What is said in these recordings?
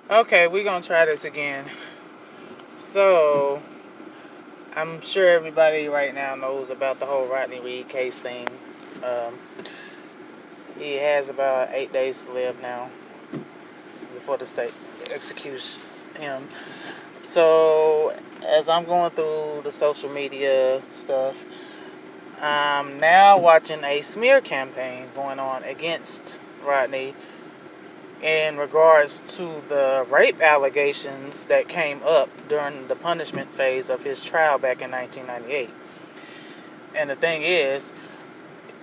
Okay, we're gonna try this again. So, I'm sure everybody right now knows about the whole Rodney Reed case thing. Um, he has about 8 days to live now before the state executes him. So, as I'm going through the social media stuff, I'm now watching a smear campaign going on against Rodney in regards to the rape allegations that came up during the punishment phase of his trial back in 1998. And the thing is,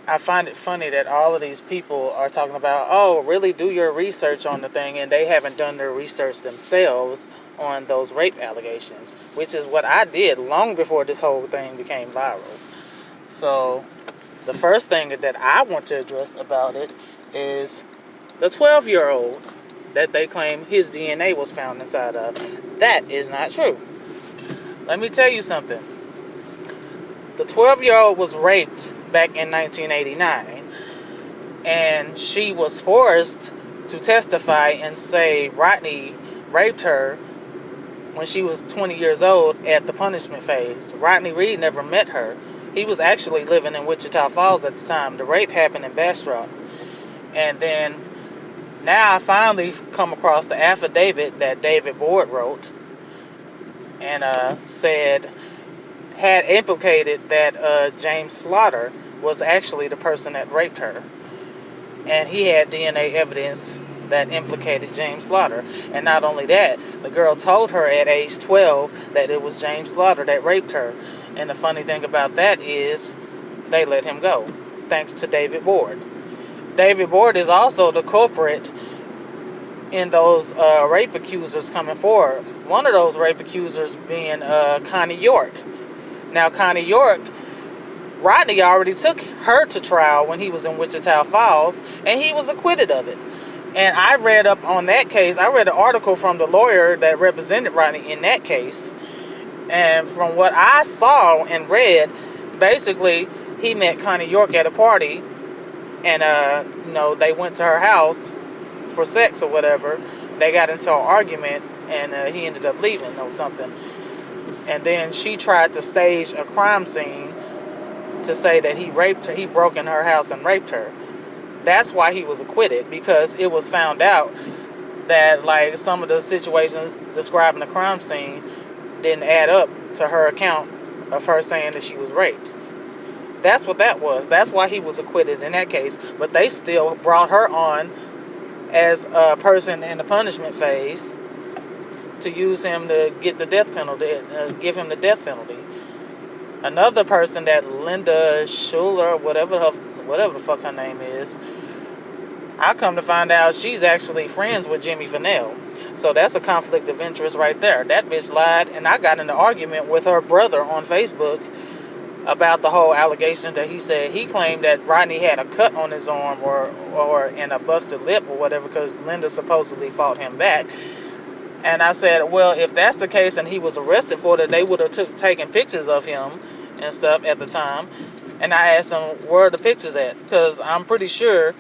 I find it funny that all of these people are talking about, oh, really do your research on the thing, and they haven't done their research themselves on those rape allegations, which is what I did long before this whole thing became viral. So, the first thing that I want to address about it is the 12-year-old that they claim his DNA was found inside of. That is not true. Let me tell you something. The 12-year-old was raped back in 1989, and she was forced to testify and say Rodney raped her when she was 20 years old at the punishment phase. Rodney Reed never met her. He was actually living in Wichita Falls at the time. The rape happened in Bastrop. And then now I finally come across the affidavit that David Board wrote and said had implicated that James Slaughter was actually the person that raped her. And he had DNA evidence that implicated James Slaughter. And not only that, the girl told her at age 12 that it was James Slaughter that raped her. And the funny thing about that is they let him go, thanks to David Board. David Board is also the culprit in those rape accusers coming forward. One of those rape accusers being Connie York. Now, Connie York, Rodney already took her to trial when he was in Wichita Falls, and he was acquitted of it. And I read up on that case. I read an article from the lawyer that represented Rodney in that case. And from what I saw and read, basically, he met Connie York at a party, and they went to her house for sex or whatever. They got into an argument, and he ended up leaving or something. And then she tried to stage a crime scene to say that he raped her. He broke in her house and raped her. That's why he was acquitted, because it was found out that like some of the situations describing the crime scene didn't add up to her account of her saying that she was raped. That's what that was. That's why he was acquitted in that case. But they still brought her on as a person in the punishment phase to use him to get the death penalty, give him the death penalty. Another person, that Linda Schuler, whatever the fuck her name is, I come to find out she's actually friends with Jimmy Finnell. So that's a conflict of interest right there. That bitch lied, and I got in an argument with her brother on Facebook about the whole allegation that he claimed that Rodney had a cut on his arm or in a busted lip or whatever because Linda supposedly fought him back. And I said, well, if that's the case and he was arrested for it, they would have taken pictures of him and stuff at the time. And I asked him, where are the pictures at? Because I'm pretty sure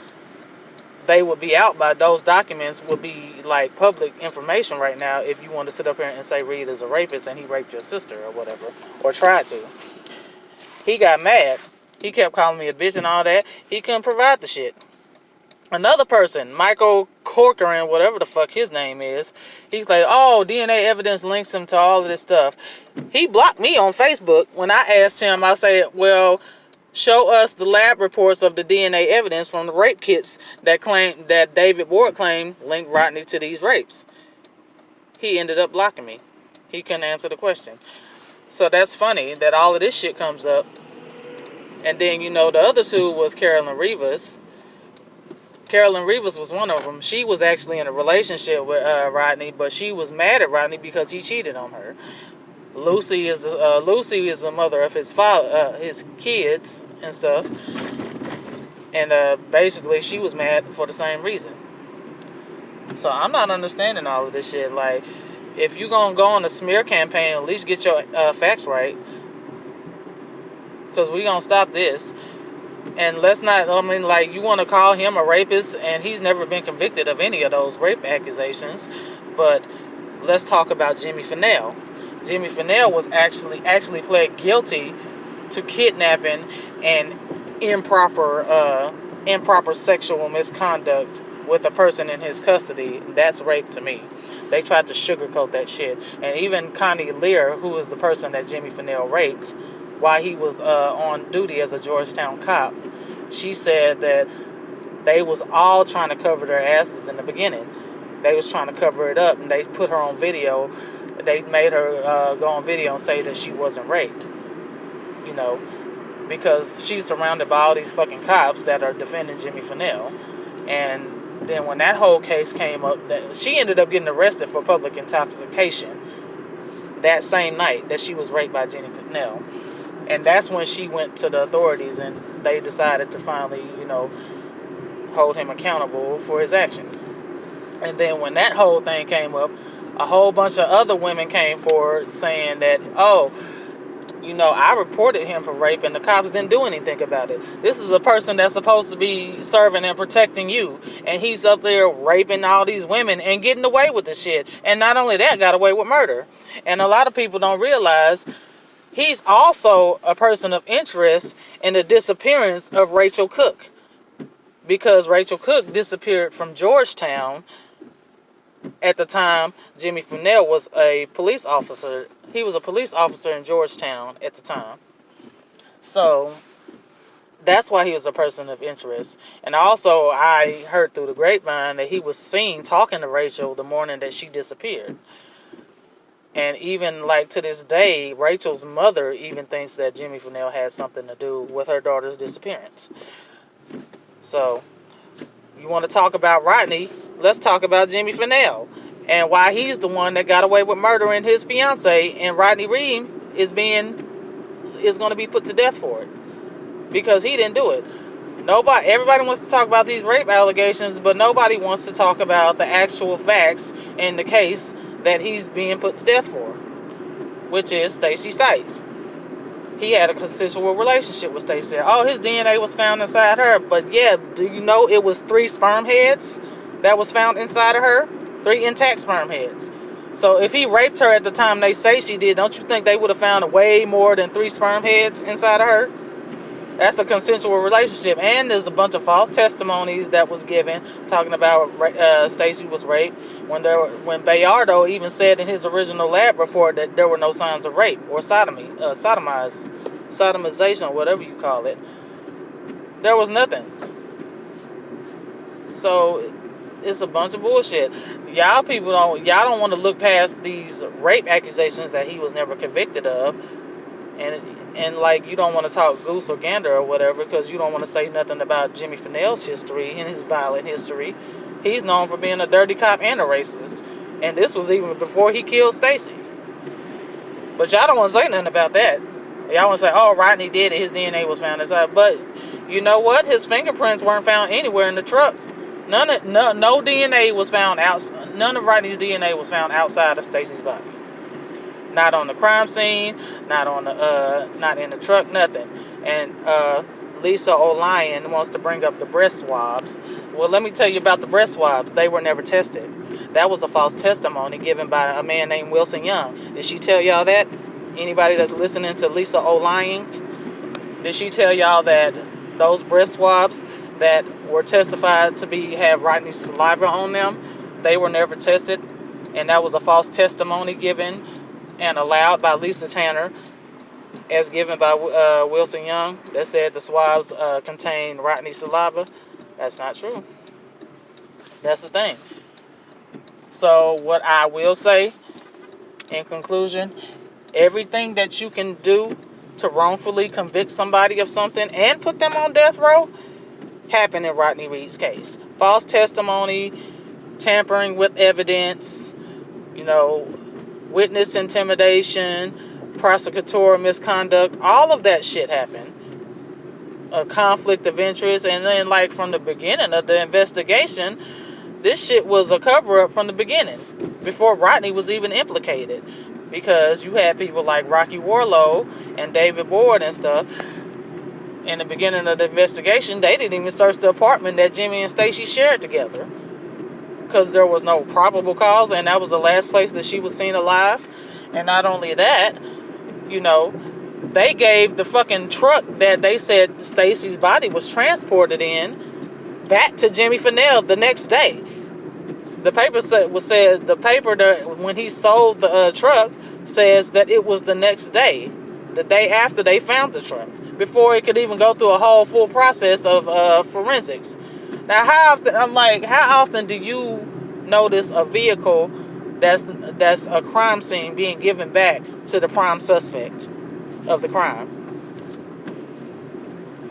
they would be out by those documents would be like public information right now if you want to sit up here and say Reed is a rapist and he raped your sister or whatever, or tried to. He got mad. He kept calling me a bitch and all that. He couldn't provide the shit. Another person, Michael Corcoran, whatever the fuck his name is, he's like, oh, DNA evidence links him to all of this stuff. He blocked me on Facebook when I asked him. I said, well, show us the lab reports of the DNA evidence from the rape kits that David Board claimed linked Rodney to these rapes. He ended up blocking me. He couldn't answer the question. So that's funny that all of this shit comes up. And then, the other two was Carolyn Rivas. Carolyn Rivas was one of them. She was actually in a relationship with Rodney, but she was mad at Rodney because he cheated on her. Lucy is the mother of his kids and stuff, and basically she was mad for the same reason. So I'm not understanding all of this shit. Like, if you gonna go on a smear campaign, at least get your facts right, because we gonna stop this. And let's not, you want to call him a rapist, and he's never been convicted of any of those rape accusations. But let's talk about Jimmy Finnell. Jimmy Finnell was actually pled guilty to kidnapping and improper sexual misconduct with a person in his custody. That's rape to me. They tried to sugarcoat that shit. And even Connie Lear, who was the person that Jimmy Finnell raped while he was on duty as a Georgetown cop, she said that they was all trying to cover their asses in the beginning. They was trying to cover it up, and they put her on video. They made her go on video and say that she wasn't raped. You know, because she's surrounded by all these fucking cops that are defending Jimmy Finnell. And then when that whole case came up, that she ended up getting arrested for public intoxication that same night that she was raped by Jimmy Finnell. And that's when she went to the authorities, and they decided to finally, hold him accountable for his actions. And then when that whole thing came up, a whole bunch of other women came forward saying that, I reported him for rape and the cops didn't do anything about it. This is a person that's supposed to be serving and protecting you, and he's up there raping all these women and getting away with the shit. And not only that, got away with murder. And a lot of people don't realize he's also a person of interest in the disappearance of Rachel Cook, because Rachel Cook disappeared from Georgetown. At the time, Jimmy Finnell was a police officer. He was a police officer in Georgetown at the time. So that's why he was a person of interest. And also, I heard through the grapevine that he was seen talking to Rachel the morning that she disappeared. And even to this day, Rachel's mother even thinks that Jimmy Finnell had something to do with her daughter's disappearance. So, you want to talk about Rodney? Let's talk about Jimmy Finnell and why he's the one that got away with murdering his fiance, and Rodney Reed is going to be put to death for it because he didn't do it. Everybody wants to talk about these rape allegations, but nobody wants to talk about the actual facts in the case that he's being put to death for, which is Stacey Stites. He had a consensual relationship with Stacey. His DNA was found inside her. But yeah, do you know it was 3 sperm heads that was found inside of her? 3 intact sperm heads. So if he raped her at the time they say she did, don't you think they would have found way more than 3 sperm heads inside of her? That's a consensual relationship. And there's a bunch of false testimonies that was given talking about Stacey was raped when Bayardo even said in his original lab report that there were no signs of rape or sodomization, or whatever you call it. There was nothing. So it's a bunch of bullshit. Y'all don't want to look past these rape accusations that he was never convicted of. And you don't want to talk goose or gander or whatever, because you don't want to say nothing about Jimmy Finnell's history and his violent history. He's known for being a dirty cop and a racist. And this was even before he killed Stacey. But y'all don't want to say nothing about that. Y'all want to say, Rodney did it, his DNA was found inside. But you know what? His fingerprints weren't found anywhere in the truck. No DNA was found outside. None of Rodney's DNA was found outside of Stacey's body. Not on the crime scene, not in the truck, nothing. And Lisa O'Lyon wants to bring up the breast swabs. Well, let me tell you about the breast swabs. They were never tested. That was a false testimony given by a man named Wilson Young. Did she tell y'all that? Anybody that's listening to Lisa O'Lyon? Did she tell y'all that those breast swabs that were testified to have Rodney's saliva on them, they were never tested? And that was a false testimony given and allowed by Lisa Tanner, as given by Wilson Young, that said the swabs contained Rodney's saliva. That's not true. That's the thing. So what I will say in conclusion, everything that you can do to wrongfully convict somebody of something and put them on death row happened in Rodney Reed's case. False testimony, tampering with evidence, witness intimidation, prosecutorial misconduct, all of that shit happened. A conflict of interest, and then from the beginning of the investigation, this shit was a cover-up from the beginning, before Rodney was even implicated. Because you had people like Rocky Warlow and David Board and stuff. In the beginning of the investigation, they didn't even search the apartment that Jimmy and Stacey shared together. because there was no probable cause, and that was the last place that she was seen alive. And not only that, you know, they gave the fucking truck that they said Stacy's body was transported in back to Jimmy Finnell the next day. The paper said the paper that when he sold the truck says that it was the next day, the day after they found the truck, before it could even go through a whole full process of forensics. Now, how often do you notice a vehicle that's a crime scene being given back to the prime suspect of the crime?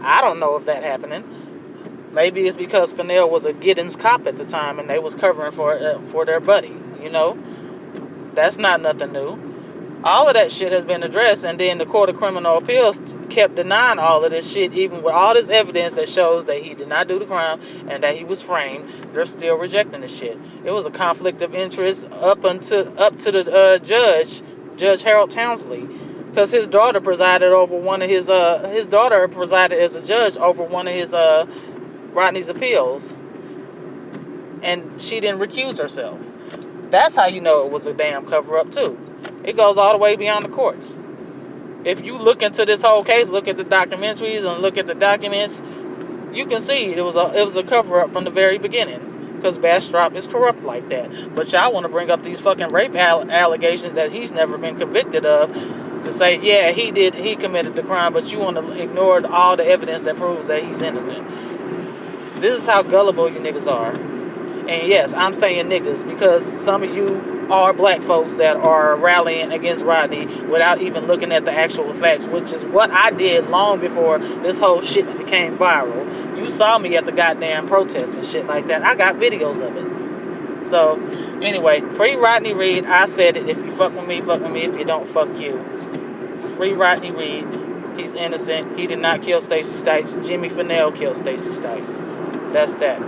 I don't know if that happening. Maybe it's because Finnell was a Giddens cop at the time and they was covering for their buddy. You know, that's not nothing new. All of that shit has been addressed, and then the Court of Criminal Appeals kept denying all of this shit, even with all this evidence that shows that he did not do the crime and that he was framed. They're still rejecting the shit. It was a conflict of interest up to the Judge Harold Townsley, because his daughter presided as a judge over one of his Rodney's appeals, and she didn't recuse herself. That's how you know it was a damn cover-up too. It goes all the way beyond the courts. If you look into this whole case, look at the documentaries and look at the documents, you can see it was a cover-up from the very beginning, because Bastrop is corrupt like that. But y'all want to bring up these fucking rape allegations that he's never been convicted of to say, yeah, he committed the crime, but you want to ignore all the evidence that proves that he's innocent. This is how gullible you niggas are. And yes, I'm saying niggas because some of you are black folks that are rallying against Rodney without even looking at the actual facts, which is what I did long before this whole shit became viral. You saw me at the goddamn protest and shit like that. I got videos of it. So, anyway, free Rodney Reed. I said it. If you fuck with me, fuck with me. If you don't, fuck you. Free Rodney Reed. He's innocent. He did not kill Stacey Stites. Jimmy Finnell killed Stacey Stites. That's that.